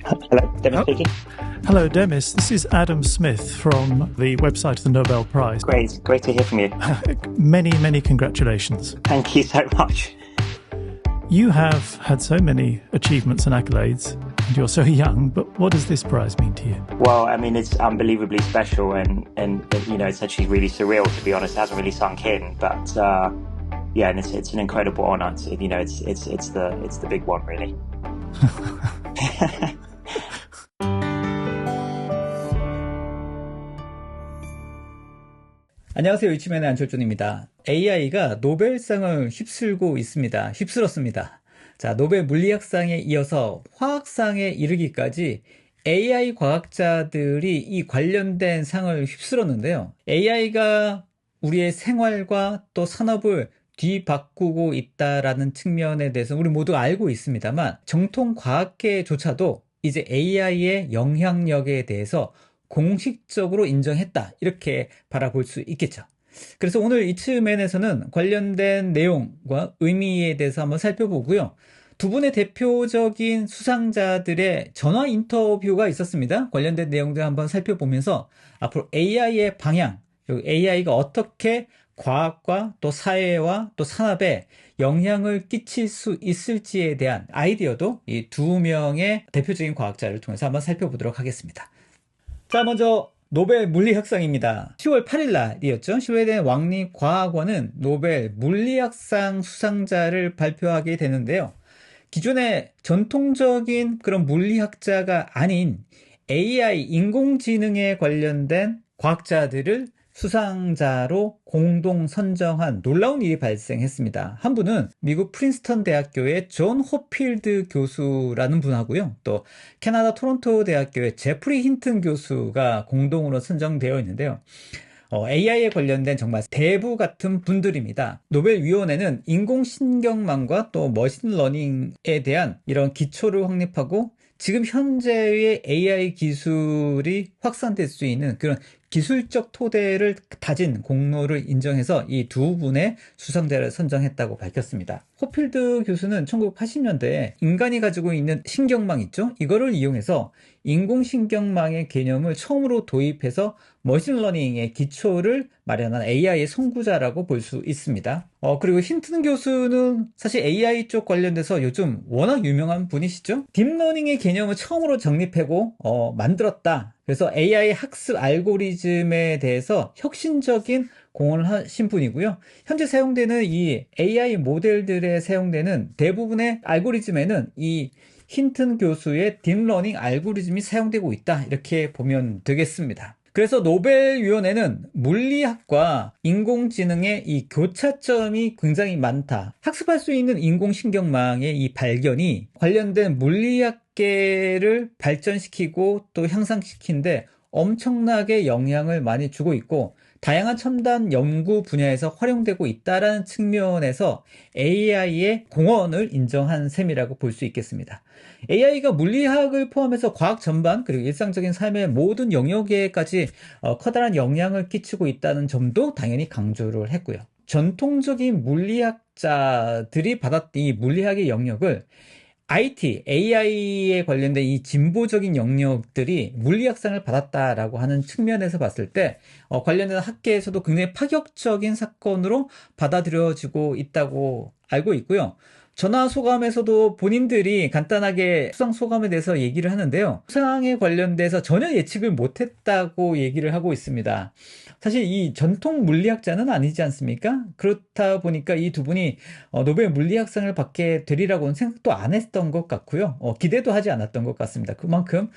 Hello, Demis speaking. Hello, Demis. This is Adam Smith from the website of the Nobel Prize. Great to hear from you. Many congratulations. Thank you so much. You have had so many achievements and accolades, and you're so young, but what does this prize mean to you? Well, I mean, it's unbelievably special, and you know, it's actually really surreal, to be honest. It hasn't really sunk in, but yeah, and it's an incredible honor. You know, it's the big one, really. 안녕하세요. 이치맨의 안철준입니다. AI가 노벨상을 휩쓸었습니다. 자, 노벨 물리학상에 이어서 화학상에 이르기까지 AI 과학자들이 이 관련된 상을 휩쓸었는데요. AI가 우리의 생활과 또 산업을 뒤바꾸고 있다라는 측면에 대해서 우리 모두 알고 있습니다만 정통 과학계조차도 이제 AI의 영향력에 대해서 공식적으로 인정했다, 이렇게 바라볼 수 있겠죠. 그래서 오늘 이츠맨에서는 관련된 내용과 의미에 대해서 한번 살펴보고요. 두 분의 대표적인 수상자들의 전화 인터뷰가 있었습니다. 관련된 내용들 한번 살펴보면서 앞으로 AI의 방향, 그리고 AI가 어떻게 과학과 또 사회와 또 산업에 영향을 끼칠 수 있을지에 대한 아이디어도 이 두 명의 대표적인 과학자를 통해서 한번 살펴보도록 하겠습니다. 자, 먼저 노벨 물리학상입니다. 10월 8일 날이었죠. 스웨덴 왕립과학원은 노벨 물리학상 수상자를 발표하게 되는데요. 기존의 전통적인 그런 물리학자가 아닌 AI, 인공지능에 관련된 과학자들을 수상자로 공동 선정한 놀라운 일이 발생했습니다. 한 분은 미국 프린스턴 대학교의 존 호필드 교수라는 분하고요. 또 캐나다 토론토 대학교의 제프리 힌튼 교수가 공동으로 선정되어 있는데요. AI에 관련된 정말 대부 같은 분들입니다. 노벨위원회는 인공신경망과 또 머신러닝에 대한 이런 기초를 확립하고 지금 현재의 AI 기술이 확산될 수 있는 그런 기술적 토대를 다진 공로를 인정해서 이 두 분의 수상자를 선정했다고 밝혔습니다. 호필드 교수는 1980년대에 인간이 가지고 있는 신경망 있죠? 이거를 이용해서 인공신경망의 개념을 처음으로 도입해서 머신러닝의 기초를 마련한 AI의 선구자라고 볼 수 있습니다. 그리고 힌튼 교수는 사실 AI 쪽 관련돼서 요즘 워낙 유명한 분이시죠? 딥러닝의 개념을 처음으로 정립하고 만들었다. 그래서 AI 학습 알고리즘에 대해서 혁신적인 공헌을 하신 분이고요. 현재 사용되는 이 AI 모델들에 사용되는 대부분의 알고리즘에는 이 힌튼 교수의 딥러닝 알고리즘이 사용되고 있다, 이렇게 보면 되겠습니다. 그래서 노벨위원회는 물리학과 인공지능의 이 교차점이 굉장히 많다. 학습할 수 있는 인공신경망의 이 발견이 관련된 물리학계를 발전시키고 또 향상시키는데 엄청나게 영향을 많이 주고 있고 다양한 첨단 연구 분야에서 활용되고 있다는 측면에서 AI의 공헌을 인정한 셈이라고 볼 수 있겠습니다. AI가 물리학을 포함해서 과학 전반 그리고 일상적인 삶의 모든 영역에까지 커다란 영향을 끼치고 있다는 점도 당연히 강조를 했고요. 전통적인 물리학자들이 받았던 이 물리학의 영역을 IT, AI에 관련된 이 진보적인 영역들이 물리학상을 받았다라고 하는 측면에서 봤을 때 관련된 학계에서도 굉장히 파격적인 사건으로 받아들여지고 있다고 알고 있고요. 전화 소감에서도 본인들이 간단하게 수상 소감에 대해서 얘기를 하는데요. 수상에 관련돼서 전혀 예측을 못했다고 얘기를 하고 있습니다. 사실 이 전통 물리학자는 아니지 않습니까? 그렇다 보니까 이 두 분이 노벨 물리학상을 받게 되리라고는 생각도 안 했던 것 같고요. 기대도 하지 않았던 것 같습니다. 그만큼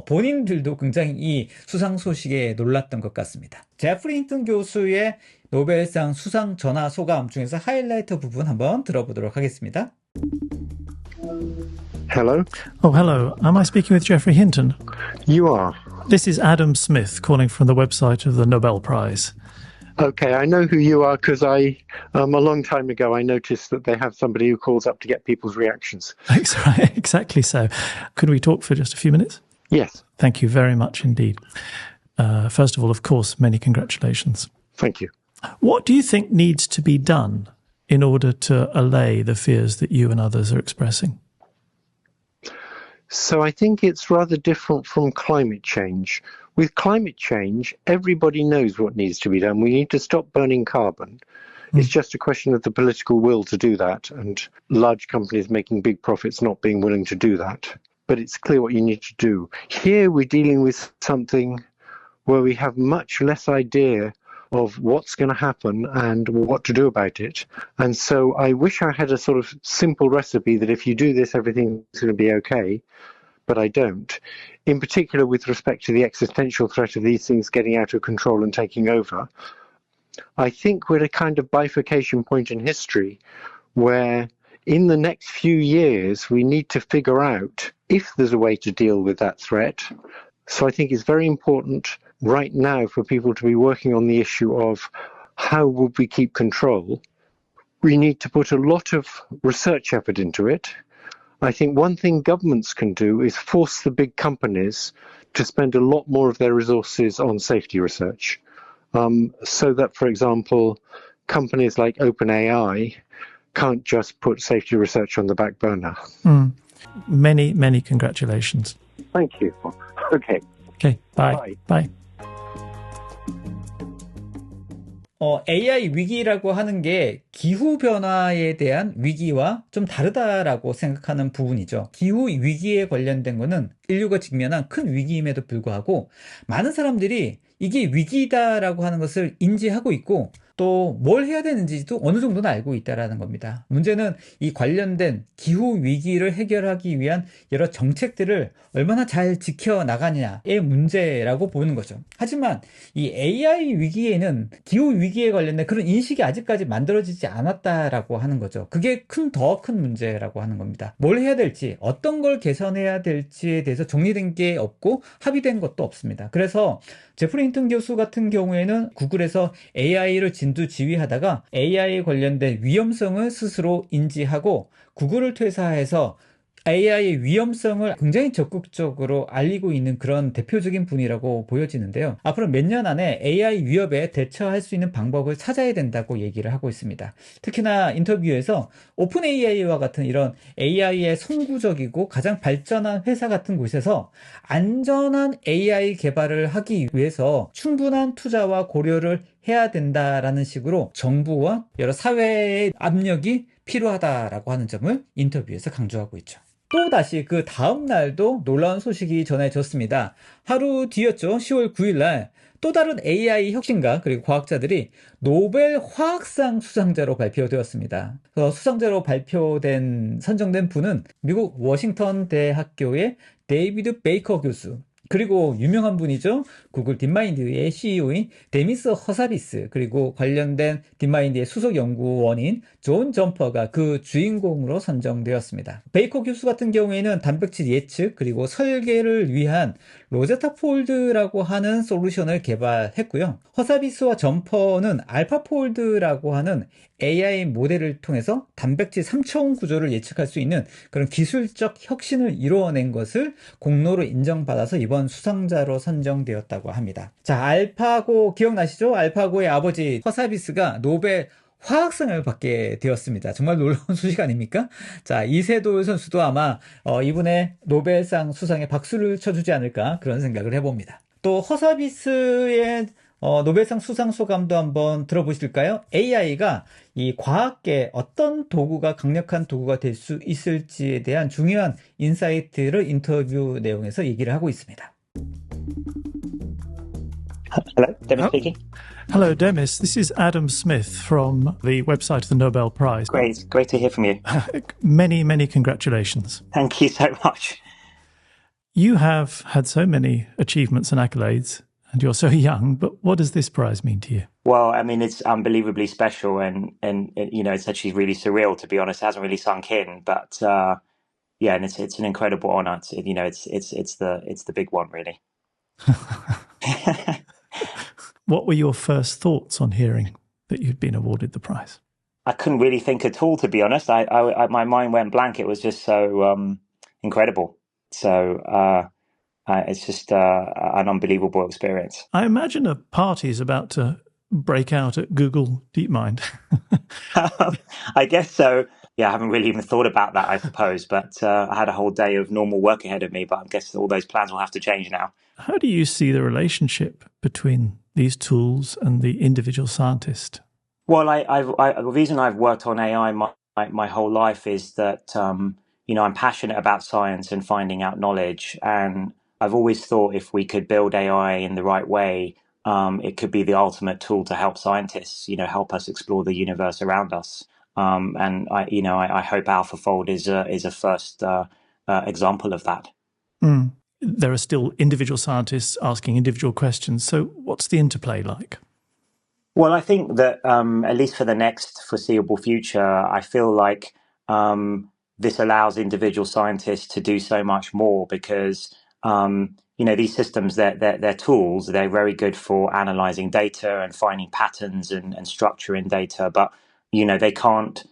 본인들도 굉장히 이 수상 소식에 놀랐던 것 같습니다. 제프리 힌튼 교수의 노벨상 수상 전화 소감 중에서 하이라이트 부분 한번 들어보도록 하겠습니다. Hello? Oh, hello. Am I speaking with Geoffrey Hinton? You are. This is Adam Smith calling from the website of the Nobel Prize. Okay, I know who you are because a long time ago I noticed that they have somebody who calls up to get people's reactions. Exactly so. Could we talk for just a few minutes? Yes. Thank you very much indeed. First of all, of course, many congratulations. Thank you. What do you think needs to be done in order to allay the fears that you and others are expressing? So I think it's rather different from climate change. With climate change, everybody knows what needs to be done. We need to stop burning carbon. It's just a question of the political will to do that, and large companies making big profits not being willing to do that. But it's clear what you need to do. Here we're dealing with something where we have much less idea of what's going to happen and what to do about it. And so I wish I had a sort of simple recipe that if you do this, everything's going to be okay, but I don't. In particular, with respect to the existential threat of these things getting out of control and taking over, I think we're at a kind of bifurcation point in history where in the next few years, we need to figure out if there's a way to deal with that threat. So I think it's very important right now for people to be working on the issue of how would we keep control. We need to put a lot of research effort into it. I think one thing governments can do is force the big companies to spend a lot more of their resources on safety research. So that, for example, companies like OpenAI can't just put safety research on the back burner. Many, many congratulations. Thank you. Okay. Okay, bye. Bye. AI 위기라고 하는 게 기후변화에 대한 위기와 좀 다르다라고 생각하는 부분이죠. 기후 위기에 관련된 거는 인류가 직면한 큰 위기임에도 불구하고 많은 사람들이 이게 위기다라고 하는 것을 인지하고 있고 또 뭘 해야 되는지도 어느 정도는 알고 있다라는 겁니다. 문제는 이 관련된 기후 위기를 해결하기 위한 여러 정책들을 얼마나 잘 지켜나가느냐의 문제라고 보는 거죠. 하지만 이 AI 위기에는 기후 위기에 관련된 그런 인식이 아직까지 만들어지지 않았다라고 하는 거죠. 그게 더 큰 문제라고 하는 겁니다. 뭘 해야 될지, 어떤 걸 개선해야 될지에 대해서 정리된 게 없고 합의된 것도 없습니다. 그래서 제프리 힌튼 교수 같은 경우에는 구글에서 AI를 진두지휘하다가 AI 관련된 위험성을 스스로 인지하고 구글을 퇴사해서 AI의 위험성을 굉장히 적극적으로 알리고 있는 그런 대표적인 분이라고 보여지는데요. 앞으로 몇 년 안에 AI 위협에 대처할 수 있는 방법을 찾아야 된다고 얘기를 하고 있습니다. 특히나 인터뷰에서 오픈 AI와 같은 이런 AI의 선구적이고 가장 발전한 회사 같은 곳에서 안전한 AI 개발을 하기 위해서 충분한 투자와 고려를 해야 된다라는 식으로 정부와 여러 사회의 압력이 필요하다라고 하는 점을 인터뷰에서 강조하고 있죠. 또다시 그 다음 날도 놀라운 소식이 전해졌습니다. 하루 뒤였죠. 10월 9일 날 또 다른 AI 혁신가 그리고 과학자들이 노벨 화학상 수상자로 발표되었습니다. 수상자로 선정된 분은 미국 워싱턴 대학교의 데이비드 베이커 교수, 그리고 유명한 분이죠. 구글 딥마인드의 CEO인 데미스 허사비스, 그리고 관련된 딥마인드의 수석 연구원인 존 점퍼가 그 주인공으로 선정되었습니다. 베이커 교수 같은 경우에는 단백질 예측 그리고 설계를 위한 로제타 폴드라고 하는 솔루션을 개발했고요. 허사비스와 점퍼는 알파폴드라고 하는 AI 모델을 통해서 단백질 3차원 구조를 예측할 수 있는 그런 기술적 혁신을 이루어낸 것을 공로로 인정받아서 이번 수상자로 선정되었다고 합니다. 자, 알파고 기억나시죠? 알파고의 아버지 허사비스가 노벨 화학상을 받게 되었습니다. 정말 놀라운 소식 아닙니까? 자, 이세돌 선수도 아마 이분의 노벨상 수상에 박수를 쳐주지 않을까 그런 생각을 해봅니다. 또 허사비스의 노벨상 수상 소감도 한번 들어보실까요? AI가 이 과학계 어떤 도구가 강력한 도구가 될 수 있을지에 대한 중요한 인사이트를 인터뷰 내용에서 얘기를 하고 있습니다. Hello, Demis speaking. Hello, Demis. This is Adam Smith from the website of the Nobel Prize. Great to hear from you. Many, many congratulations. Thank you so much. You have had so many achievements and accolades, and you're so young, but what does this prize mean to you? Well, I mean, it's unbelievably special, and you know, it's actually really surreal, to be honest. It hasn't really sunk in, but yeah, and it's an incredible honor. It's the big one, really. What were your first thoughts on hearing that you'd been awarded the prize? I couldn't really think at all, to be honest. I my mind went blank. It was just so incredible. So it's just an unbelievable experience. I imagine a party is about to break out at Google DeepMind. I guess so. yeah, I haven't really even thought about that, I suppose. But I had a whole day of normal work ahead of me, but I guess all those plans will have to change now. How do you see the relationship between these tools and the individual scientist? Well, the reason I've worked on AI my whole life is that, I'm passionate about science and finding out knowledge. And I've always thought if we could build AI in the right way, it could be the ultimate tool to help scientists, help us explore the universe around us. And I hope AlphaFold is a first example of that. Mm. There are still individual scientists asking individual questions. So what's the interplay like? Well, I think that at least for the next foreseeable future, I feel like this allows individual scientists to do so much more because these systems, they're tools. They're very good for analyzing data and finding patterns and structure in data, but they can't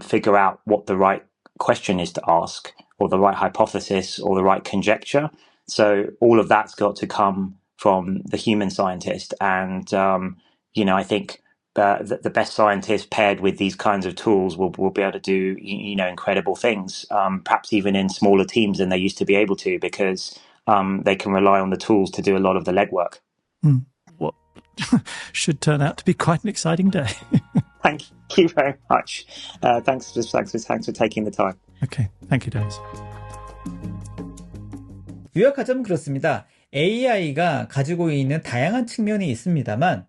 figure out what the right question is to ask, or the right hypothesis, or the right conjecture. So all of that's got to come from the human scientist, and I think the best scientists paired with these kinds of tools will be able to do incredible things, perhaps even in smaller teams than they used to be able to, because they can rely on the tools to do a lot of the legwork. What should turn out to be quite an exciting day. Thank you very much. Thanks for taking the time. Okay, thank you, Dennis. 요약하자면 그렇습니다. AI가 가지고 있는 다양한 측면이 있습니다만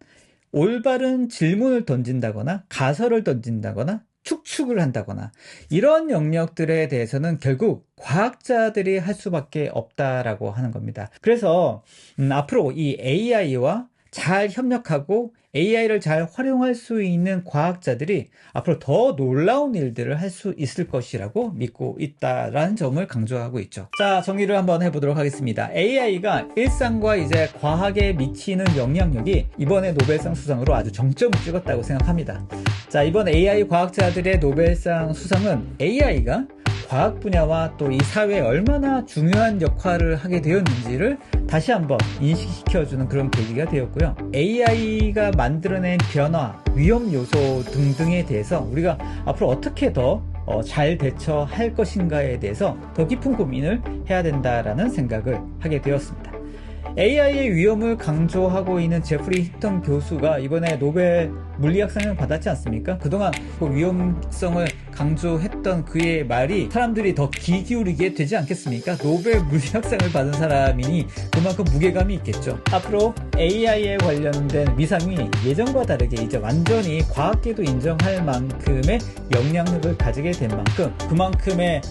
올바른 질문을 던진다거나 가설을 던진다거나 추측을 한다거나 이런 영역들에 대해서는 결국 과학자들이 할 수밖에 없다라고 하는 겁니다. 그래서 앞으로 이 AI와 잘 협력하고 AI를 잘 활용할 수 있는 과학자들이 앞으로 더 놀라운 일들을 할 수 있을 것이라고 믿고 있다라는 점을 강조하고 있죠. 자, 정리를 한번 해보도록 하겠습니다. AI가 일상과 이제 과학에 미치는 영향력이 이번에 노벨상 수상으로 아주 정점을 찍었다고 생각합니다. 자, 이번 AI 과학자들의 노벨상 수상은 AI가 과학 분야와 또 이 사회에 얼마나 중요한 역할을 하게 되었는지를 다시 한번 인식시켜주는 그런 계기가 되었고요. AI가 만들어낸 변화, 위험 요소 등등에 대해서 우리가 앞으로 어떻게 더 잘 대처할 것인가에 대해서 더 깊은 고민을 해야 된다라는 생각을 하게 되었습니다. AI의 위험을 강조하고 있는 제프리 히턴 교수가 이번에 노벨 물리학상을 받았지 않습니까? 그동안 그 위험성을 강조했던 그의 말이 사람들이 더 귀 기울이게 되지 않겠습니까? 노벨 물리학상을 받은 사람이니 그만큼 무게감이 있겠죠. 앞으로 AI에 관련된 위상이 예전과 다르게 이제 완전히 과학계도 인정할 만큼의 영향력을 가지게 된 만큼 그만큼의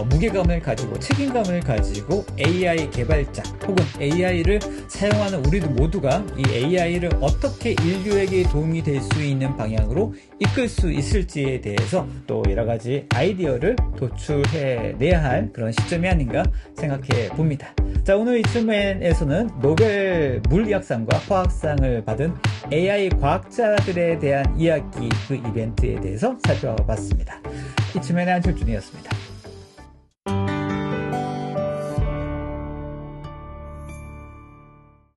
무게감을 가지고 책임감을 가지고 AI 개발자 혹은 AI를 사용하는 우리도 모두가 이 AI를 어떻게 인류에게 도움이 될 수 있는 방향으로 이끌 수 있을지에 대해서 또 여러 가지 아이디어를 도출해내야 할 그런 시점이 아닌가 생각해 봅니다. 자, 오늘 이쯤에서는 노벨 물리학상과 화학상을 받은 AI 과학자들에 대한 이야기 그 이벤트에 대해서 살펴봤습니다. 이쯤에는 안철준이었습니다.